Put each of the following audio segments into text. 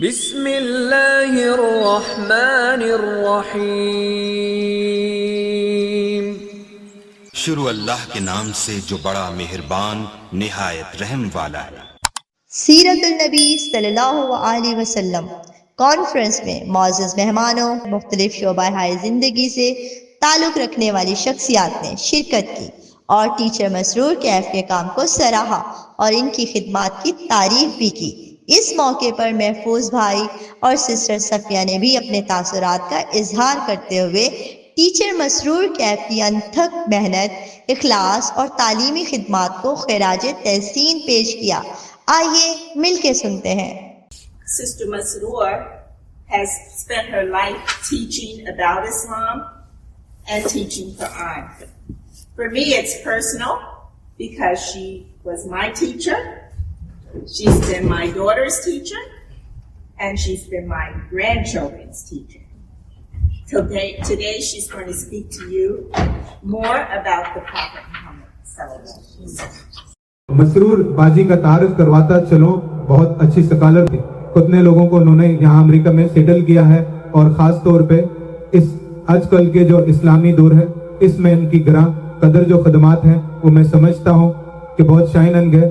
बिस्मिल्लाहिर्रहमानिर्रहीम। शुरू अल्लाह के नाम से जो बड़ा मेहरबान निहायत रहम वाला है। सीरतुल नबी सल्लल्लाहु अलैहि वसल्लम कॉन्फ्रेंस में मौजूद मेहमानों, मुख्तलिफ शोबा हाय जिंदगी से ताल्लुक़ रखने वाली शख्सियात ने शिरकत की और टीचर मसरूर कैफ के काम को सराहा और इनकी खिदमात की तारीफ भी की। इस मौके पर महफूज भाई और सिस्टर सफिया ने भी अपने तासुरात का इजहार करते हुए टीचर मसरूर कैफ की अनथक मेहनत, इखलास और तालीमी खिदमात को खिराज तहसीन पेश किया। आइए मिलके सुनते हैं। Sister Masroor has spent her life teaching about Islam and teaching Quran. For me, it's personal because she was my teacher. She's been my daughter's teacher, and she's been my grandchildren's teacher. Today she's going to speak to you more about the Prophet Muhammad sallallahu alaihi wasallam. Masroor बाजी का तारुफ करवाता चलो। बहुत अच्छी scholar थी। कितने लोगों को उन्होंने यहाँ अमेरिका में सेटल किया है और ख़ास तौर पे इस आजकल के जो इस्लामी दौर है इसमें इनकी ग्रां कदर जो खदमात हैं वो मैं समझता हूँ कि बहुत शाइनंग है।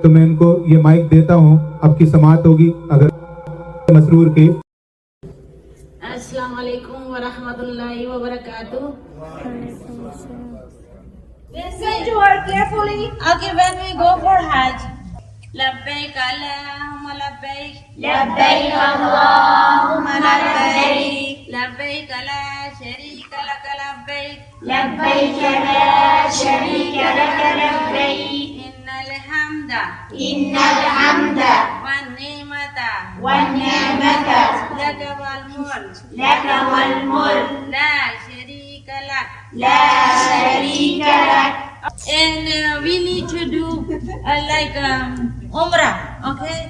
तो मैं इनको ये माइक देता हूँ, आपकी समाअत होगी अगर मसरूर की। अस्सलाम वालेकुम व रहमतुल्लाहि व बरकातुहू। Listen to her carefully. Okay, when we go for Hajj. Labbaik Allahumma labbaik. Labbaik Allahumma labbaik. Labbaik la sharika lak labbaik. Labbaik la sharika lak labbaik. Innal hamda. Innal hamda. Wan ni'mata. Wan ni'mata. Laka wal mulk. Laka wal mulk. La sharika lak. La sharika lak. And we need to do like Umrah, okay?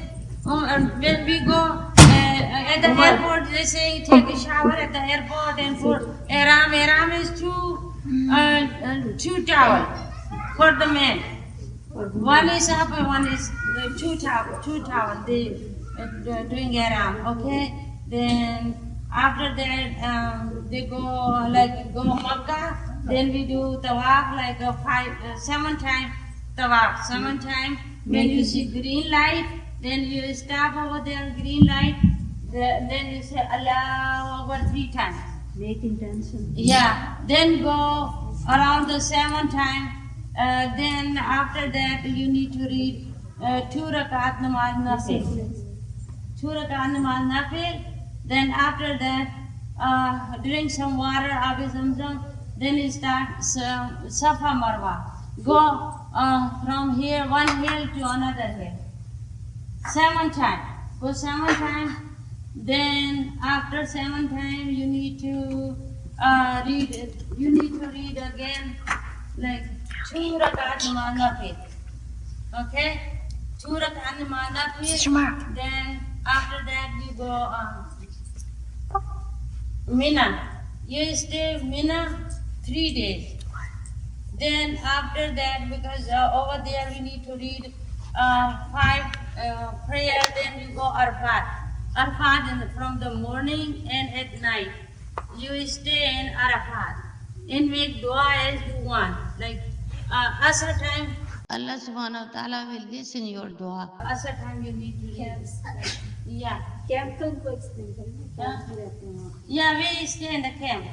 When we go at the airport, they say take a shower at the airport and for Ihram. Ihram is two towels for the men. One is up and one is two towels. They doing Ihram, okay? Then after that they go Makkah. Then we do tawaf like 7 times tawaf. 7 times. When you see green light, then you stop over there, green light. Then you say Allahu Akbar 3 times. Make intention. Yeah. Then go around the 7 times. Then after that you need to read 2 rakat namaz nafil. 2 rakat namaz nafil. Then after that drink some water, Abi Zamzam. Then you start Safa Marwa. Go from here, one hill to another hill. 7 times. Go 7 times. Then after 7 times, you need to read. You need to read again like 2 rakat namaz nafil. Okay, 2 rakat namaz nafil. Then after that you go Mina. You stay Mina 3 days. Then after that, because over there we need to read 5 prayers, then you go Arafat. Arafat from the morning and at night. You stay in Arafat and make dua as you want. Like Asr time, Allah subhanahu wa ta'ala will listen your dua. Asr time you need to read. Yeah. Camp को explain Yeah, we stay in the camp.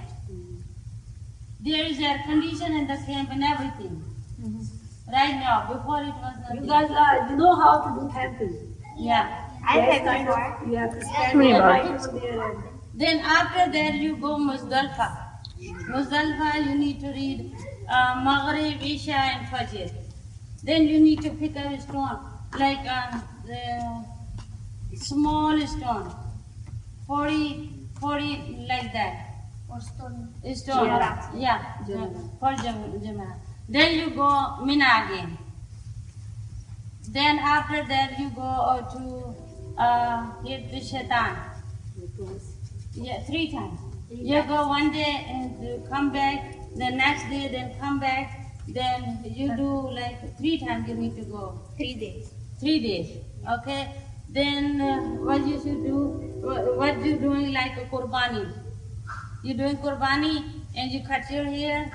There is air condition in the camp and everything. Right now, before it was not. You guys you know how to do camping. Yeah. I have you have to stand there. Then after that you go Muzdalfa. Muzdalfa you need to read Maghrib, Isha and Fajr. Then you need to pick up a stone like the small stone, 40 like that. Or stone. Stone. Yeah. For Jama'at. Then you go Mina again. Then after that you go to hit the Shaitan. Yeah, 3 times. You go one day and come back, the next day then come back. Then you do like 3 times you need to go. 3 days. 3 days. Okay. Then what you should do, what you doing like a qurbani. You're doing qurbani and you cut your hair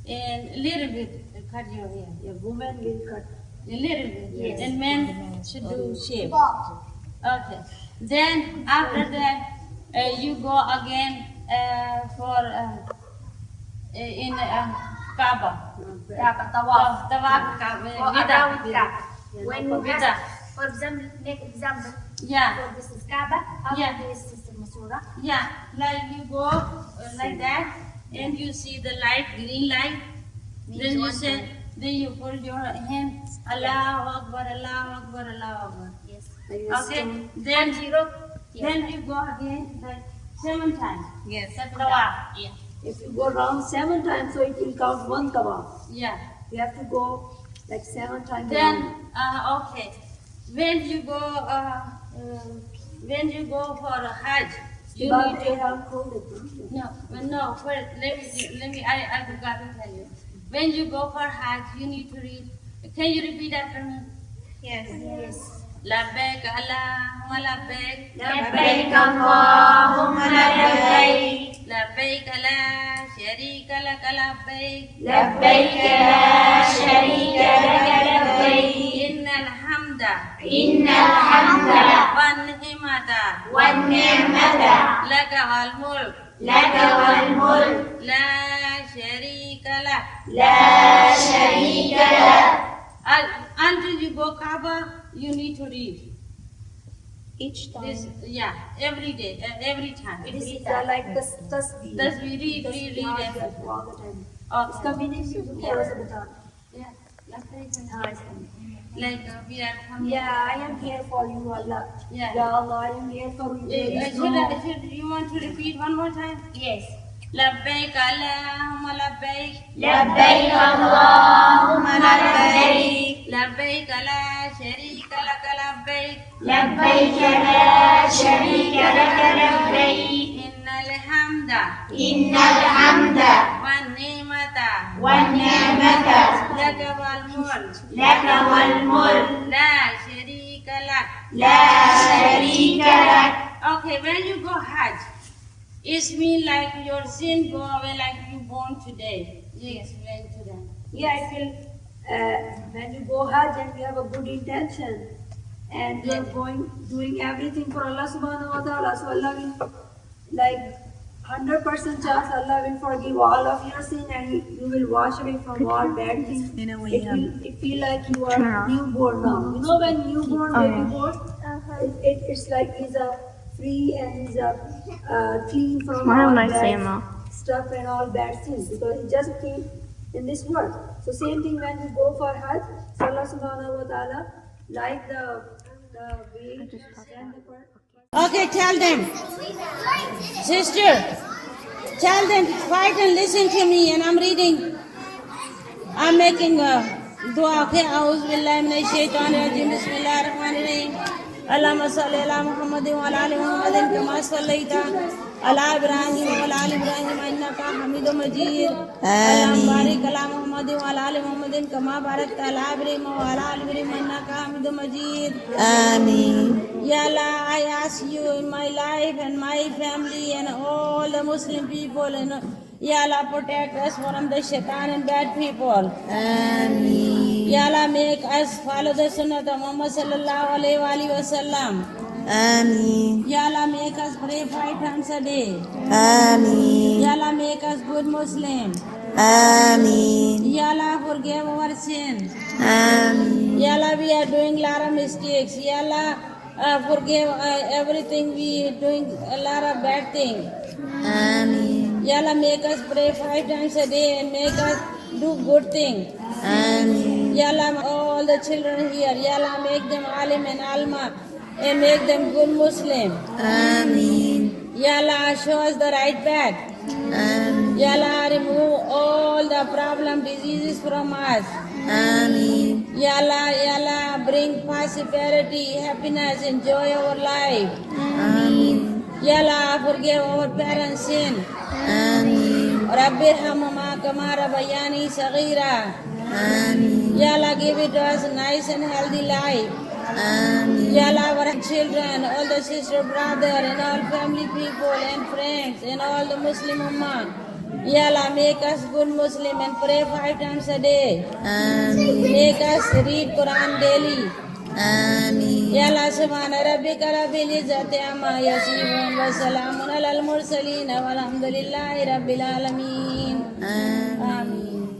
and a little bit cut your hair. Yeah, women will cut. A little bit. Yes. And men should do shave. Okay. Then after that, you go again for in Kaaba. Tawaf. Tawaf Kaaba. Around Vida. Kaaba. When you Vida. have, for example, make example. Yeah. So this is Kaaba. How Yeah. this is Sister Masura? Yeah. Like you go like that and you see the light, green light. Then you say, then you put your hand, Allahu Akbar, Allahu Akbar, Allahu Akbar. Yes. Okay. Then then you go again like 7 times. Yes. Tawaf. Yeah. If you go around 7 times, so it will count 1 tawaf. Yeah. You have to go like 7 times. Then okay. When you go for a Hajj, you need to no. First, let me. I forgot to tell you. When you go for Hajj, you need to read. Can you repeat after me? Yes. Yes. Labbaik Allahumma labbaik. لبيك اللهم لبيك Labbaik la sharika lak labbaik. لبيك لا شريك لك لبيك Innal hamda إن الحمد wan ni'mata والنعمة laka wal mulk لك والملك la sharika lak. لا شريك لك. Until you go Kaaba, you need to read. Each time. This, yeah, every day, every time. This is like this tasbih. Thus we read Tasbih every all day. the time. Okay. इसका meaning भी थोड़ा सा बता. Yeah, हाँ, इसका meaning. like we are coming. Yeah, I am here for you, Allah. Yeah. Ya Allah, I am here for you. Should you want to repeat one more time? Yes. Labbaik Allahumma labbaik. لبيك اللهم لبيك Labbaik la sharika lak labbaik. لبيك لا شريك لك لبيك Innal hamda إن الحمد wan ni'mata والنعمة laka wal mulk لك والملك la sharika lak. لا شريك لك. Okay, when you go Hajj, it means like your sin go away like you born today. You explain to them. Yeah, I feel when you go Hajj and you have a good intention and you are doing everything for Allah subhanahu wa ta'ala, so Allah will, like 100% chance Allah will forgive all of your sin and you will wash away from all bad things. It feel like you are newborn now. You know when newborn baby born, it's like he's a free and he's a clean from all bad stuff and all bad things because he just came in this world. So same thing when you go for Hajj, so Allah subhanahu wa ta'ala, like the way and the part. Okay, tell them. Sister, tell them quiet and listen to me and I'm reading. I'm making a dua. Okay, A'udhu billahi minash shaitanir rajim. Bismillahir rahmanir rahim. Allahumma salli ala Muhammadin wa ala ali Muhammadin kama sallaita ala Ibrahim wa ala ali Ibrahim innaka Hamidum Majid. Allahumma barik ala Muhammadin wa ala ali Muhammadin kama barakta ala Ibrahim wa ala ali Ibrahim innaka Hamidum Majid. Ya Allah, I ask you in my life and my family and all the Muslim people and Ya Allah, protect us from the shaitan and bad people. Ameen. Ya Allah, make us follow the sunnah of Muhammad sallallahu alayhi wa sallam. Ameen. Ya Allah, make us pray 5 times a day. Ameen. Ya Allah, make us good Muslim. Ameen. Ya Allah, forgive our sin. Ameen. Ya Allah, we are doing a lot of mistakes. Ya Allah, forgive everything we are doing a lot of bad things. Ameen. Ya Allah, make us pray 5 times a day and make us do good things. Ameen. Ya Allah, all the children here, Ya Allah, make them alim and alma and make them good Muslim. Ameen. Ya Allah, show us the right path. Ameen. Ya Allah, remove all the problem, diseases from us. Ameen. Ya Allah, bring prosperity, happiness, and joy our life. Ameen. Ya Allah, forgive our parents' sin. Ameen. Rabbi irhamhuma kama rabbayani saghira. Ameen. Ya Allah, give it to us a nice and healthy life. Ya Allah, our children, all the sister, brother, and all family people and friends, and all the Muslim Ummah. Ya Allah, make us good Muslim and pray 5 times a day. Make us read Quran daily. Ya Allah, subhana rabbika rabbil izzati amma yasifun wa salamun alal mursalin walhamdulillahi rabbil alamin. Amin.